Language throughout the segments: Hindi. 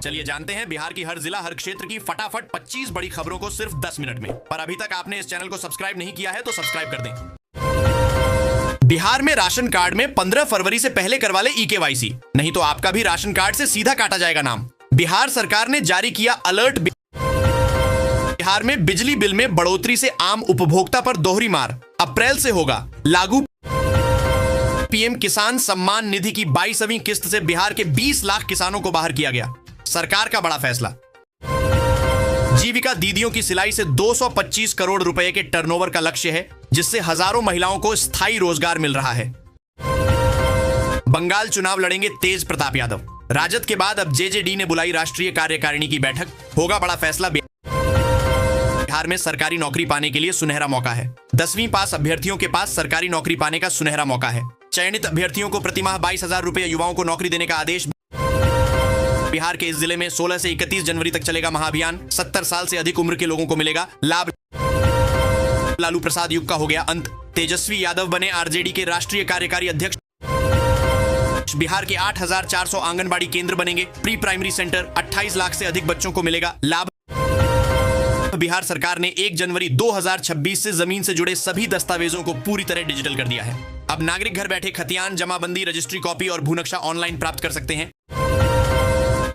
चलिए जानते हैं बिहार की हर जिला हर क्षेत्र की फटाफट 25 बड़ी खबरों को सिर्फ 10 मिनट में। पर अभी तक आपने इस चैनल को सब्सक्राइब नहीं किया है तो सब्सक्राइब कर दें। बिहार में राशन कार्ड में 15 फरवरी से पहले करवा ले eKYC, नहीं तो आपका भी राशन कार्ड से सीधा काटा जाएगा नाम। बिहार सरकार ने जारी किया अलर्ट। बिहार में बिजली बिल में बढ़ोतरी से आम उपभोक्ता पर दोहरी मार, अप्रैल से होगा लागू। पीएम किसान सम्मान निधि की 22वीं किस्त से बिहार के 20 लाख किसानों को बाहर किया गया, सरकार का बड़ा फैसला। जीविका दीदियों की सिलाई से 225 करोड़ रुपए के टर्नओवर का लक्ष्य है, जिससे हजारों महिलाओं को स्थायी रोजगार मिल रहा है। बंगाल चुनाव लड़ेंगे तेज प्रताप यादव, राजद के बाद अब जेजेडी ने बुलाई राष्ट्रीय कार्यकारिणी की बैठक, होगा बड़ा फैसला। बिहार में सरकारी नौकरी पाने के लिए सुनहरा मौका है। 10वीं पास अभ्यर्थियों के पास सरकारी नौकरी पाने का सुनहरा मौका है। चयनित अभ्यर्थियों को प्रतिमाह 22,000 रुपए, युवाओं को नौकरी देने का आदेश। बिहार के इस जिले में 16 से 31 जनवरी तक चलेगा महाअभियान, 70 साल से अधिक उम्र के लोगों को मिलेगा लाभ। लालू प्रसाद युग का हो गया अंत, तेजस्वी यादव बने आरजेडी के राष्ट्रीय कार्यकारी अध्यक्ष। बिहार के 8,400 आंगनबाड़ी केंद्र बनेंगे, प्री प्राइमरी सेंटर, 28 लाख से अधिक बच्चों को मिलेगा लाभ। बिहार सरकार ने 1 जनवरी 2026 से जमीन से जुड़े सभी दस्तावेजों को पूरी तरह डिजिटल कर दिया है। अब नागरिक घर बैठे खतियान, जमाबंदी, रजिस्ट्री कॉपी और भूनक्शा ऑनलाइन प्राप्त कर सकते हैं।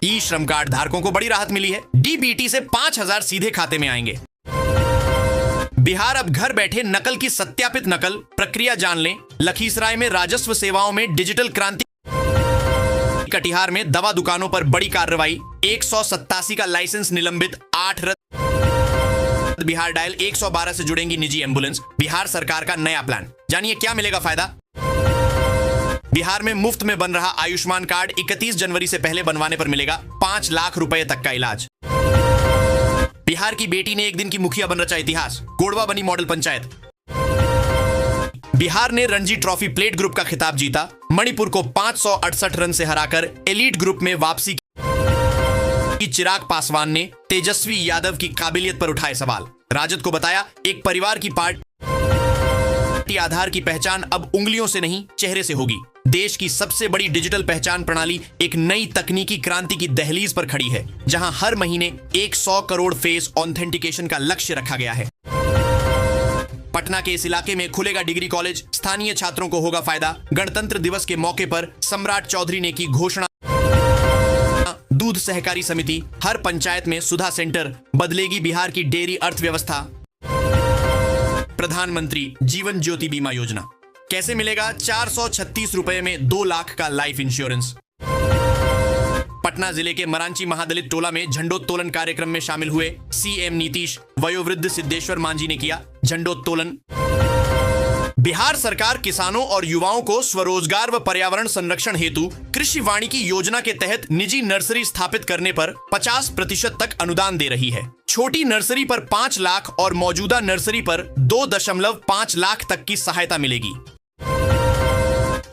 ई श्रम कार्ड धारकों को बड़ी राहत मिली है, डीबीटी से 5,000 सीधे खाते में आएंगे। बिहार अब घर बैठे नकल की सत्यापित नकल प्रक्रिया जान लें। लखीसराय में राजस्व सेवाओं में डिजिटल क्रांति। कटिहार में दवा दुकानों पर बड़ी कार्रवाई, 187 का लाइसेंस निलंबित, 8 रद्द। बिहार डायल 112 से जुड़ेंगी निजी एम्बुलेंस, बिहार सरकार का नया प्लान, जानिए क्या मिलेगा फायदा। बिहार में मुफ्त में बन रहा आयुष्मान कार्ड, 31 जनवरी से पहले बनवाने पर मिलेगा 5 लाख रुपए तक का इलाज। बिहार की बेटी ने एक दिन की मुखिया बन रचा इतिहास, गोड़वा बनी मॉडल पंचायत। बिहार ने रणजी ट्रॉफी प्लेट ग्रुप का खिताब जीता, मणिपुर को 568 रन से हराकर एलीट ग्रुप में वापसी की। चिराग पासवान ने तेजस्वी यादव की काबिलियत पर उठाए सवाल, राजद को बताया एक परिवार की पार्टी आधार की पहचान अब उंगलियों से नहीं चेहरे से होगी। देश की सबसे बड़ी डिजिटल पहचान प्रणाली एक नई तकनीकी क्रांति की दहलीज पर खड़ी है, जहां हर महीने 100 करोड़ फेस ऑथेंटिकेशन का लक्ष्य रखा गया है। पटना के इस इलाके में खुलेगा डिग्री कॉलेज, स्थानीय छात्रों को होगा फायदा। गणतंत्र दिवस के मौके पर सम्राट चौधरी ने की घोषणा। दूध सहकारी समिति, हर पंचायत में सुधा सेंटर, बदलेगी बिहार की डेयरी अर्थव्यवस्था। प्रधानमंत्री जीवन ज्योति बीमा योजना, कैसे मिलेगा 436 रुपए में 2 लाख का लाइफ इंश्योरेंस। पटना जिले के मरांची महादलित टोला में झंडोत्तोलन कार्यक्रम में शामिल हुए सीएम नीतीश, वयोवृद्ध सिद्धेश्वर मांझी ने किया झंडोत्तोलन। बिहार सरकार किसानों और युवाओं को स्वरोजगार व पर्यावरण संरक्षण हेतु कृषि वानिकी योजना के तहत निजी नर्सरी स्थापित करने पर 50% तक अनुदान दे रही है। छोटी नर्सरी पर 5 लाख और मौजूदा नर्सरी पर 2.5 लाख तक की सहायता मिलेगी।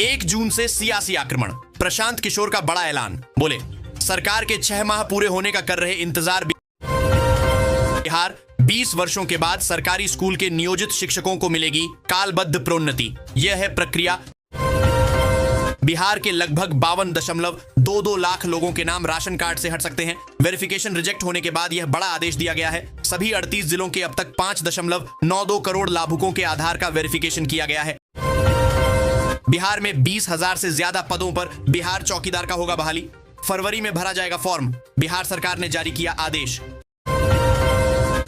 1 जून से सियासी आक्रमण, प्रशांत किशोर का बड़ा ऐलान, बोले सरकार के 6 माह पूरे होने का कर रहे इंतजार। बिहार 20 वर्षों के बाद सरकारी स्कूल के नियोजित शिक्षकों को मिलेगी कालबद्ध प्रोन्नति, यह है प्रक्रिया। बिहार के लगभग 52.22 लाख लोगों के नाम राशन कार्ड से हट सकते हैं। वेरिफिकेशन रिजेक्ट होने के बाद यह बड़ा आदेश दिया गया है। सभी 38 जिलों के अब तक 5.92 करोड़ लाभुकों के आधार का वेरिफिकेशन किया गया है। बिहार में 20,000 से ज्यादा पदों पर बिहार चौकीदार का होगा बहाली, फरवरी में भरा जाएगा फॉर्म, बिहार सरकार ने जारी किया आदेश।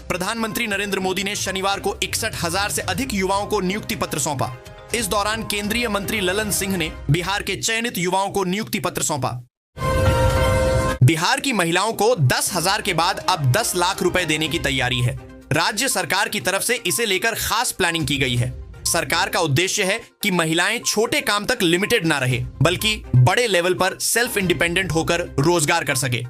प्रधानमंत्री नरेंद्र मोदी ने शनिवार को 61,000 से अधिक युवाओं को नियुक्ति पत्र सौंपा। इस दौरान केंद्रीय मंत्री ललन सिंह ने बिहार के चयनित युवाओं को नियुक्ति पत्र सौंपा। बिहार की महिलाओं को 10,000 के बाद अब 10 लाख रुपए देने की तैयारी है। राज्य सरकार की तरफ से इसे लेकर खास प्लानिंग की गई है। सरकार का उद्देश्य है कि महिलाएं छोटे काम तक लिमिटेड ना रहे, बल्कि बड़े लेवल पर सेल्फ इंडिपेंडेंट होकर रोजगार कर सके।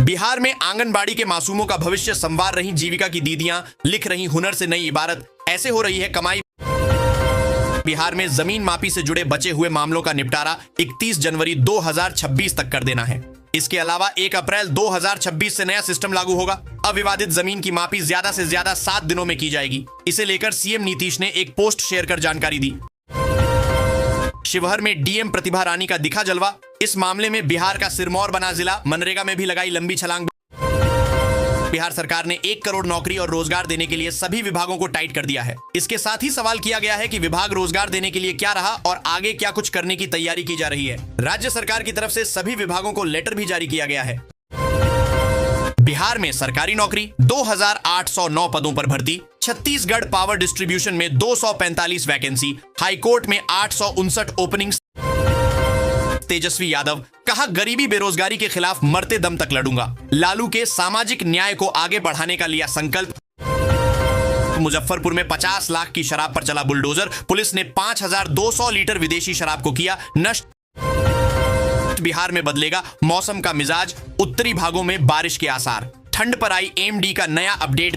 बिहार में आंगनबाड़ी के मासूमों का भविष्य संवार रही जीविका की दीदियां, लिख रही हुनर से नई इबारत, ऐसे हो रही है कमाई। बिहार में जमीन मापी से जुड़े बचे हुए मामलों का निपटारा 31 जनवरी 2026 तक कर देना है। इसके अलावा 1 अप्रैल 2026 से नया सिस्टम लागू होगा। अविवादित जमीन की मापी ज्यादा से ज्यादा 7 दिनों में की जाएगी। इसे लेकर सीएम नीतीश ने एक पोस्ट शेयर कर जानकारी दी। शिवहर में डीएम प्रतिभा रानी का दिखा जलवा, इस मामले में बिहार का सिरमौर बना जिला। मनरेगा में भी लगाई लंबी छलांग। बिहार सरकार ने 1 करोड़ नौकरी और रोजगार देने के लिए सभी विभागों को टाइट कर दिया है। इसके साथ ही सवाल किया गया है कि विभाग रोजगार देने के लिए क्या रहा और आगे क्या कुछ करने की तैयारी की जा रही है। राज्य सरकार की तरफ से सभी विभागों को लेटर भी जारी किया गया है। बिहार में सरकारी नौकरी 2809 पदों पर भर्ती। छत्तीसगढ़ पावर डिस्ट्रीब्यूशन में 245 वैकेंसी। हाईकोर्ट में 859 ओपनिंग्स। तेजस्वी यादव कहा, गरीबी बेरोजगारी के खिलाफ मरते दम तक लड़ूंगा। लालू के सामाजिक न्याय को आगे बढ़ाने का लिया संकल्प। मुजफ्फरपुर में 50 लाख की शराब पर चला बुलडोजर। पुलिस ने 5200 लीटर विदेशी शराब को किया नष्ट। बिहार में बदलेगा मौसम का मिजाज। उत्तरी भागों में बारिश के आसार। ठंड पर आई एमडी का नया अपडेट।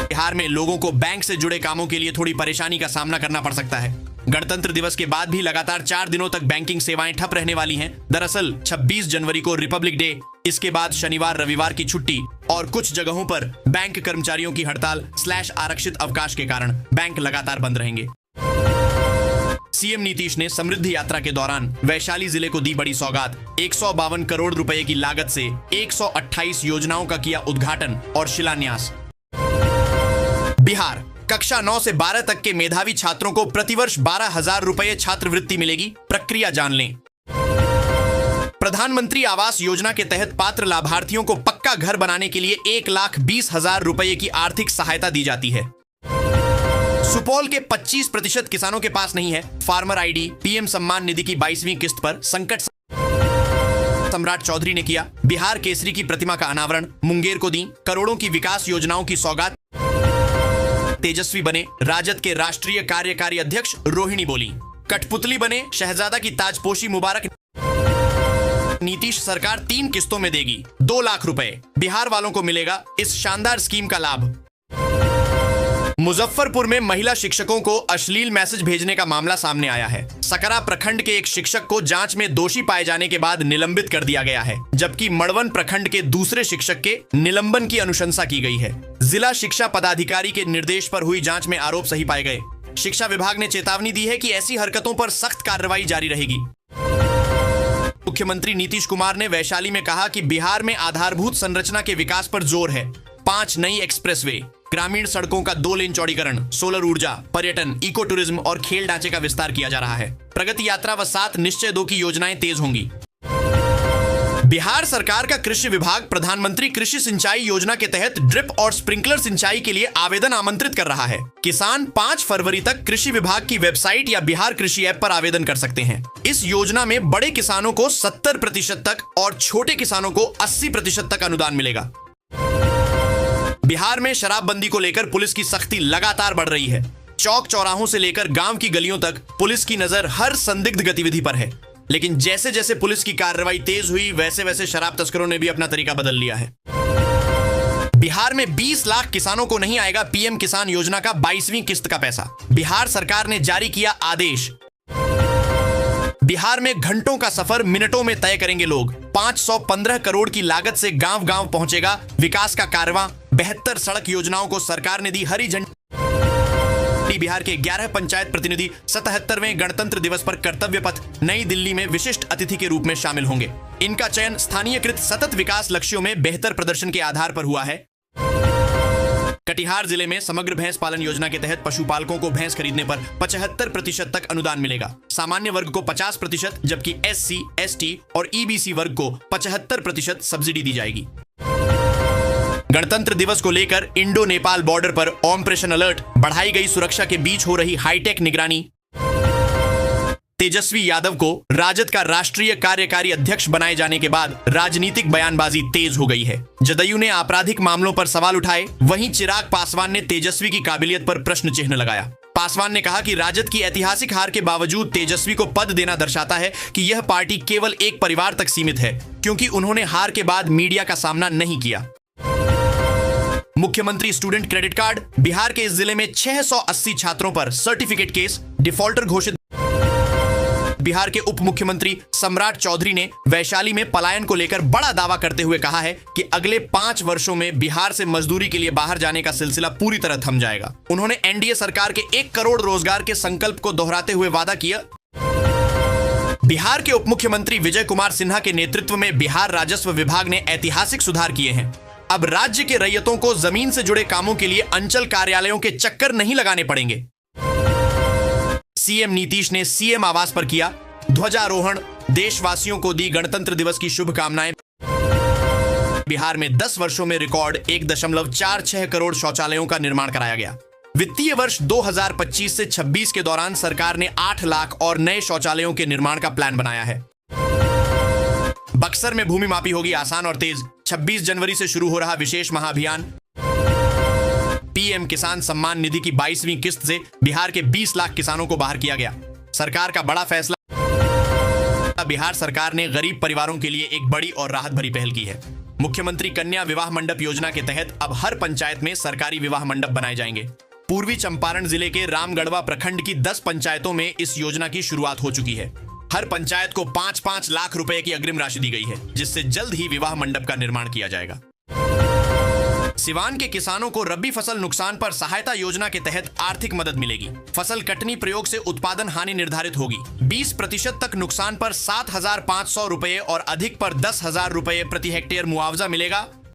बिहार में लोगों को बैंक से जुड़े कामों के लिए थोड़ी परेशानी का सामना करना पड़ सकता है। गणतंत्र दिवस के बाद भी लगातार 4 दिनों तक बैंकिंग सेवाएं ठप रहने वाली हैं। दरअसल 26 जनवरी को रिपब्लिक डे, इसके बाद शनिवार रविवार की छुट्टी और कुछ जगहों पर बैंक कर्मचारियों की हड़ताल / आरक्षित अवकाश के कारण बैंक लगातार बंद रहेंगे। सीएम नीतीश ने समृद्धि यात्रा के दौरान वैशाली जिले को दी बड़ी सौगात। 152 करोड़ रुपए की लागत से 128 योजनाओं का किया उद्घाटन और शिलान्यास। बिहार कक्षा 9 से 12 तक के मेधावी छात्रों को प्रतिवर्ष 12,000 रुपए छात्रवृत्ति मिलेगी। प्रक्रिया जान लें। प्रधानमंत्री आवास योजना के तहत पात्र लाभार्थियों को पक्का घर बनाने के लिए 1,20,000 रुपए की आर्थिक सहायता दी जाती है। सुपौल के 25% किसानों के पास नहीं है farmer ID. PM Samman Nidhi की 22वीं किस्त पर संकट। सम्राट चौधरी ने किया बिहार केसरी की प्रतिमा का अनावरण। मुंगेर को दी करोड़ों की विकास योजनाओं की सौगात। तेजस्वी बने राजद के राष्ट्रीय कार्यकारी अध्यक्ष। रोहिणी बोली, कठपुतली बने शहजादा की ताजपोशी मुबारक। नीतीश सरकार 3 किस्तों में देगी 2 लाख रुपए। बिहार वालों को मिलेगा इस शानदार स्कीम का लाभ। मुजफ्फरपुर में महिला शिक्षकों को अश्लील मैसेज भेजने का मामला सामने आया है। सकरा प्रखंड के एक शिक्षक को जांच में दोषी पाए जाने के बाद निलंबित कर दिया गया है, जबकि मड़वन प्रखंड के दूसरे शिक्षक के निलंबन की अनुशंसा की गई है। जिला शिक्षा पदाधिकारी के निर्देश पर हुई जांच में आरोप सही पाए गए। शिक्षा विभाग ने चेतावनी दी है कि ऐसी हरकतों पर सख्त कार्रवाई जारी रहेगी। मुख्यमंत्री नीतीश कुमार ने वैशाली में कहा कि बिहार में आधारभूत संरचना के विकास पर जोर है। 5 नई एक्सप्रेसवे, ग्रामीण सड़कों का 2 लेन चौड़ीकरण, सोलर ऊर्जा, पर्यटन, इको टूरिज्म और खेल ढांचे का विस्तार किया जा रहा है। प्रगति यात्रा व 7 निश्चय 2 की योजनाएं तेज होंगी। बिहार सरकार का कृषि विभाग प्रधानमंत्री कृषि सिंचाई योजना के तहत ड्रिप और स्प्रिंकलर सिंचाई के लिए आवेदन आमंत्रित कर रहा है। किसान 5 फरवरी तक कृषि विभाग की वेबसाइट या बिहार कृषि ऐप पर आवेदन कर सकते हैं। इस योजना में बड़े किसानों को 70% तक और छोटे किसानों को 80% तक अनुदान मिलेगा। बिहार में शराबबंदी को लेकर पुलिस की सख्ती लगातार बढ़ रही है। चौक चौराहों से लेकर गांव की गलियों तक पुलिस की नजर हर संदिग्ध गतिविधि पर है। लेकिन जैसे जैसे पुलिस की कार्रवाई तेज हुई, वैसे वैसे शराब तस्करों ने भी अपना तरीका बदल लिया है। बिहार में 20 लाख किसानों को नहीं आएगा पीएम किसान योजना का 22वीं किस्त का पैसा। बिहार सरकार ने जारी किया आदेश। बिहार में घंटों का सफर मिनटों में तय करेंगे लोग। 515 करोड़ की लागत से गांव गांव पहुंचेगा विकास का कारवां। 72 सड़क योजनाओं को सरकार ने दी हरी झंडी। बिहार के 11 पंचायत प्रतिनिधि 77वें गणतंत्र दिवस पर कर्तव्य पथ नई दिल्ली में विशिष्ट अतिथि के रूप में शामिल होंगे। इनका चयन स्थानीयकृत सतत विकास लक्ष्यों में बेहतर प्रदर्शन के आधार पर हुआ है। कटिहार जिले में समग्र भैंस पालन योजना के तहत पशुपालकों को भैंस खरीदने पर 75% तक अनुदान मिलेगा। सामान्य वर्ग को 50%, जबकि SC, ST और EBC वर्ग को 75% सब्सिडी दी जाएगी। गणतंत्र दिवस को लेकर इंडो नेपाल बॉर्डर पर ऑपरेशन अलर्ट। बढ़ाई गई सुरक्षा के बीच हो रही हाईटेक निगरानी। तेजस्वी यादव को राजद का राष्ट्रीय कार्यकारी अध्यक्ष बनाए जाने के बाद राजनीतिक बयानबाजी तेज हो गई है। जदयू ने आपराधिक मामलों पर सवाल उठाए, वहीं चिराग पासवान ने तेजस्वी की काबिलियत पर प्रश्न चिन्ह लगाया। पासवान ने कहा कि राजद की ऐतिहासिक हार के बावजूद तेजस्वी को पद देना दर्शाता है कि यह पार्टी केवल एक परिवार तक सीमित है, क्योंकि उन्होंने हार के बाद मीडिया का सामना नहीं किया। मुख्यमंत्री स्टूडेंट क्रेडिट कार्ड। बिहार के इस जिले में 680 छात्रों पर सर्टिफिकेट केस, डिफॉल्टर घोषित। बिहार के उप मुख्यमंत्री सम्राट चौधरी ने वैशाली में पलायन को लेकर बड़ा दावा करते हुए कहा है कि अगले 5 वर्षों में बिहार से मजदूरी के लिए बाहर जाने का सिलसिला पूरी तरह थम जाएगा। उन्होंने एनडीए सरकार के 1 करोड़ रोजगार के संकल्प को दोहराते हुए वादा किया। बिहार के उप मुख्यमंत्री विजय कुमार सिन्हा के नेतृत्व में बिहार राजस्व विभाग ने ऐतिहासिक सुधार किए हैं। अब राज्य के रैयतों को जमीन से जुड़े कामों के लिए अंचल कार्यालयों के चक्कर नहीं लगाने पड़ेंगे। सीएम नीतीश ने सीएम आवास पर किया ध्वजारोहण, देशवासियों को दी गणतंत्र दिवस की शुभकामनाएं। बिहार में 10 वर्षों में रिकॉर्ड 1.46 करोड़ शौचालयों का निर्माण कराया गया। वित्तीय वर्ष 2025 से 26 के दौरान सरकार ने 8 लाख और नए शौचालयों के निर्माण का प्लान बनाया है। बक्सर में भूमि मापी होगी आसान और तेज। 26 जनवरी से शुरू हो रहा विशेष महाअभियान। पीएम किसान सम्मान निधि की 22वीं किस्त से बिहार के 20 लाख किसानों को बाहर किया गया। सरकार का बड़ा फैसला। बिहार सरकार ने गरीब परिवारों के लिए एक बड़ी और राहत भरी पहल की है। मुख्यमंत्री कन्या विवाह मंडप योजना के तहत अब हर पंचायत में सरकारी विवाह मंडप बनाए जाएंगे। पूर्वी चंपारण जिले के रामगढ़वा प्रखंड की 10 पंचायतों में इस योजना की शुरुआत हो चुकी है। हर पंचायत को 5-5 लाख रुपए की अग्रिम राशि दी गई है, जिससे जल्द ही विवाह मंडप का निर्माण किया जाएगा। सिवान के किसानों को रबी फसल नुकसान पर सहायता योजना के तहत आर्थिक मदद मिलेगी। फसल कटनी प्रयोग से उत्पादन हानि निर्धारित होगी। 20% तक नुकसान पर 7,500 रुपए और अधिक पर 10,000 रुपए प्रति हेक्टेयर मुआवजा मिलेगा।